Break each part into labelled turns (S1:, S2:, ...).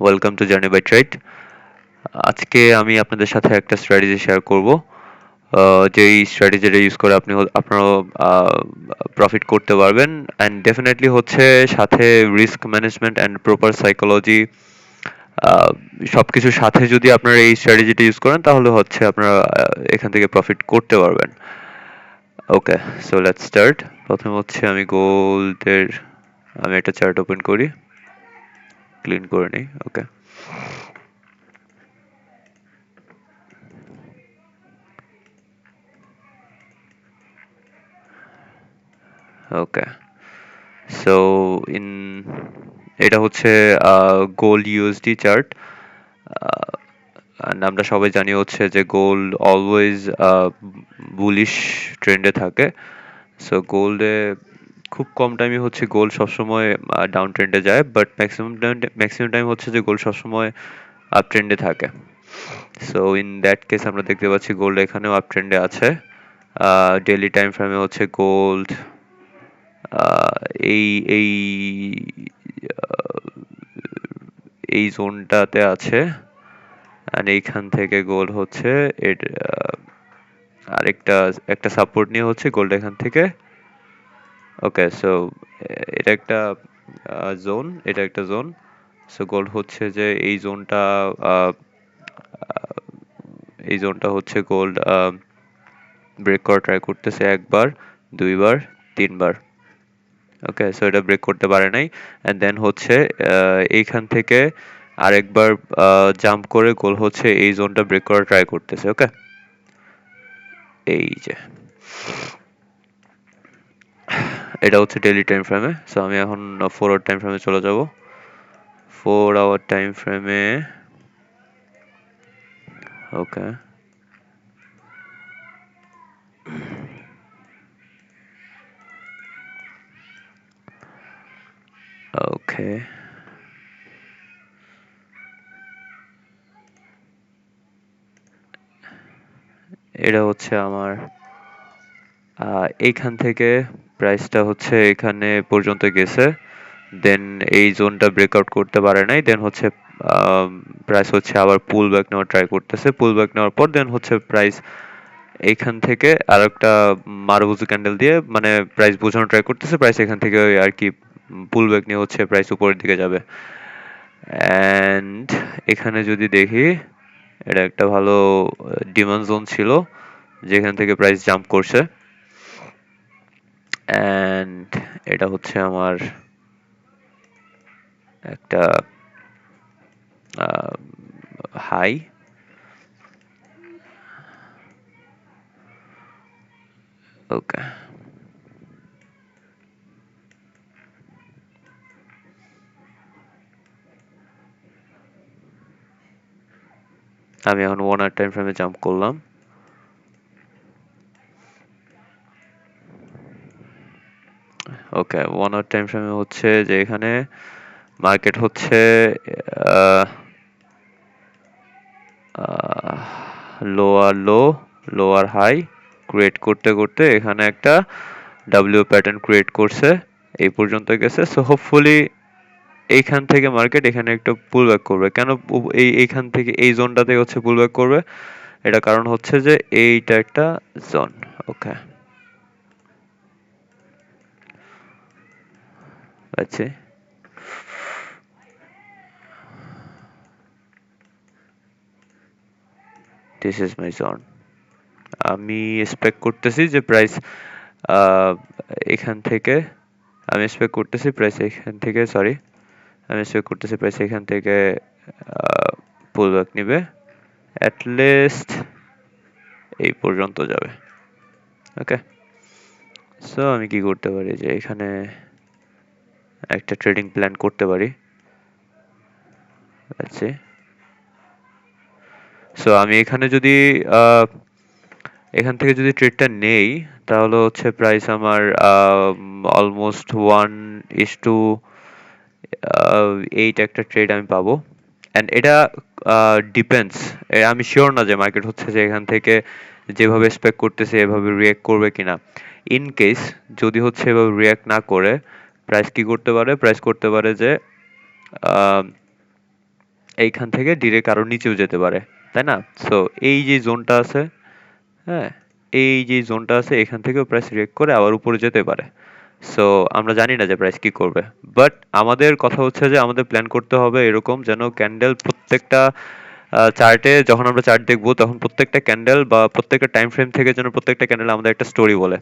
S1: Welcome to journey by trade. আজকে আমি আপনাদের সাথে একটা স্ট্র্যাটেজি শেয়ার করব। যেই স্ট্র্যাটেজিটা ইউজ করে আপনারা প্রফিট করতে পারবেন অ্যান্ড ডেফিনেটলি হচ্ছে সাথে risk management and proper psychology সবকিছুর সাথে যদি আপনারা এই স্ট্র্যাটেজিটা ইউজ করেন তাহলে হচ্ছে আপনারা এখান থেকে প্রফিট করতে পারবেন। ওকে, সো লেটস স্টার্ট। প্রথমে হচ্ছে আমি একটা চার্ট ওপেন করি, ক্লিন করে নিই। ওকে, ওকে, সো ইন এটা হচ্ছে গোল্ড ইউএসডি চার্ট। and আমরা সবাই জানি হচ্ছে যে গোল্ড অলওয়েজ বুলিশ ট্রেন্ডে থাকে। সো গোল্ডে খুব কম টাইমই হচ্ছে গোল্ড সবসময় ডাউন ট্রেন্ডে যায়, বাট ম্যাক্সিমাম টাইম হচ্ছে যে গোল্ড সবসময় আপ ট্রেন্ডে থাকে। সো ইন দ্যাট কেস আমরা দেখতে পাচ্ছি গোল্ড এখানেও আপ ট্রেন্ডে আছে। ডেইলি টাইম ফ্রেমে হচ্ছে গোল্ড আহ, এই এই আহ, এই জোনটাতে আছে আর এইখান থেকে গোল হচ্ছে এর আরেকটা একটা সাপোর্ট নিয়ে হচ্ছে গোলটা এখান থেকে। ওকে, সো এটা একটা জোন, এটা একটা জোন। সো গোল হচ্ছে যে এই জোনটা হচ্ছে গোল্ড ব্রেক করা ট্রাই করতেছে একবার, দুইবার, তিনবার। ওকে, সো এটা ব্রেক করতে পারে নাই অ্যান্ড দেন হচ্ছে এইখান থেকে আরেকবার জাম্প করে গোল হচ্ছে এই জোনটা ব্রেক করার ট্রাই করতেছে। ওকে, এই যে এটা হচ্ছে ডেইলি টাইম ফ্রেমে। সো আমি এখন 4 আওয়ার টাইম ফ্রেমে চলে যাব। 4 আওয়ার টাইম ফ্রেমে ওকে, ওকে, এটা হচ্ছে আমার এইখান থেকে প্রাইসটা হচ্ছে এখানে পর্যন্ত গেছে, দেন এই জোনটা ব্রেকআউট করতে পারে নাই, দেন হচ্ছে প্রাইস হচ্ছে আবার পুল ব্যাক নেওয়ার ট্রাই করতেছে। পুল ব্যাক নেওয়ার পর দেন হচ্ছে প্রাইস এইখান থেকে আরেকটা মারুবুজু ক্যান্ডেল দিয়ে মানে প্রাইস বোঝানোর ট্রাই করতেছে। প্রাইস এখান থেকে ওই আর কি পুল ব্যাক নিয়ে হচ্ছে প্রাইস উপরের দিকে যাবে। অ্যান্ড এখানে যদি দেখি এটা একটা ভালো ডিমান্ড জোন ছিল যেখান থেকে প্রাইস জাম্প করছে। অ্যান্ড এটা হচ্ছে আমার একটা হাই। ওকে, আমি এখন 1 আওয়ার টাইম ফ্রেমে জাম্প করলাম। ওকে, 1 আওয়ার টাইম ফ্রেমে হচ্ছে যে এখানে মার্কেট হচ্ছে lower low, lower high create করতে করতে এখানে একটা ডাব্লিউ প্যাটার্ন ক্রিয়েট করছে, এই পর্যন্ত গেছে। সো হোপফুলি এইখান থেকে মার্কেট এখানে একটা পুল ব্যাক করবে। কেন এইখান থেকে এই জোনটা থেকে হচ্ছে পুল ব্যাক করবে? এটা কারণ হচ্ছে যে এইটা একটা জোন। ওকে, আচ্ছা, দিস ইজ মাই জোন। আমি এক্সপেক্ট করতেছি যে প্রাইস এখান থেকে আমি এক্সপেক্ট করতেছি প্রাইস এখান থেকে সরি আমি এক্সপেক্ট করতেছি প্রাইস এখান থেকে পুল ব্যাক নিবে, অ্যাট লিস্ট এই পর্যন্ত যাবে। ওকে, সো আমি কি করতে পারি যে এখানে একটা ট্রেডিং প্ল্যান করতে পারি। আচ্ছা, সো আমি এখানে যদি আহ, এখান থেকে যদি ট্রেডটা নেই তাহলে হচ্ছে প্রাইস আমার অলমোস্ট 1:8 একটা ট্রেড আমি পাবো। অ্যান্ড এটা ডিপেন্ডস, আমি শিওর না যে মার্কেট হচ্ছে যে এখান থেকে যেভাবে এক্সপেক্ট করতেছে এভাবে রিয়েক্ট করবে কিনা। ইন কেস যদি হচ্ছে এভাবে রিয়েক্ট না করে প্রাইস কি করতে পারে, প্রাইস করতে পারে যে এইখান থেকে ডিরেক্ট আরো নিচেও যেতে পারে, তাই না? সো এই যে জোনটা আছে, হ্যাঁ, এই যে জোনটা আছে এখান থেকেও প্রাইস রিয়েক্ট করে আবার উপরে যেতে পারে। সো আমরা জানি না যে প্রাইস কি করবে, বাট আমাদের কথা হচ্ছে যে আমাদের প্ল্যান করতে হবে এরকম যেন ক্যান্ডেল প্রত্যেকটা চার্টে, যখন আমরা চার্ট দেখবো তখন প্রত্যেকটা ক্যান্ডেল বা প্রত্যেকটা টাইম ফ্রেম থেকে যেন প্রত্যেকটা ক্যান্ডেল আমাদের একটা স্টোরি বলে।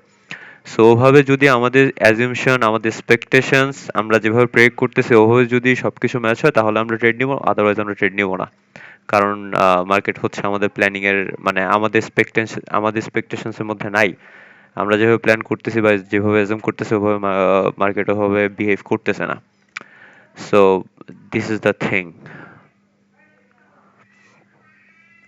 S1: সো ওভাবে যদি আমাদের অ্যাজিউমশন, আমাদের এক্সপেকটেশনস আমরা যেভাবে প্রেডিক্ট করতেছি ওভাবে যদি সবকিছু ম্যাচ হয় তাহলে আমরা ট্রেড নিব, আদারওয়াইজ আমরা ট্রেড নিব না। কারণ মার্কেট হচ্ছে আমাদের প্ল্যানিং এর মানে আমাদের এক্সপেকটেশনস এর মধ্যে নাই। আমরা যেভাবে প্ল্যান করতেছি বা যেভাবে অ্যাজিউম করতেছি ওভাবে মার্কেট ওভাবে বিহেভ করতেছে না। So this is the thing.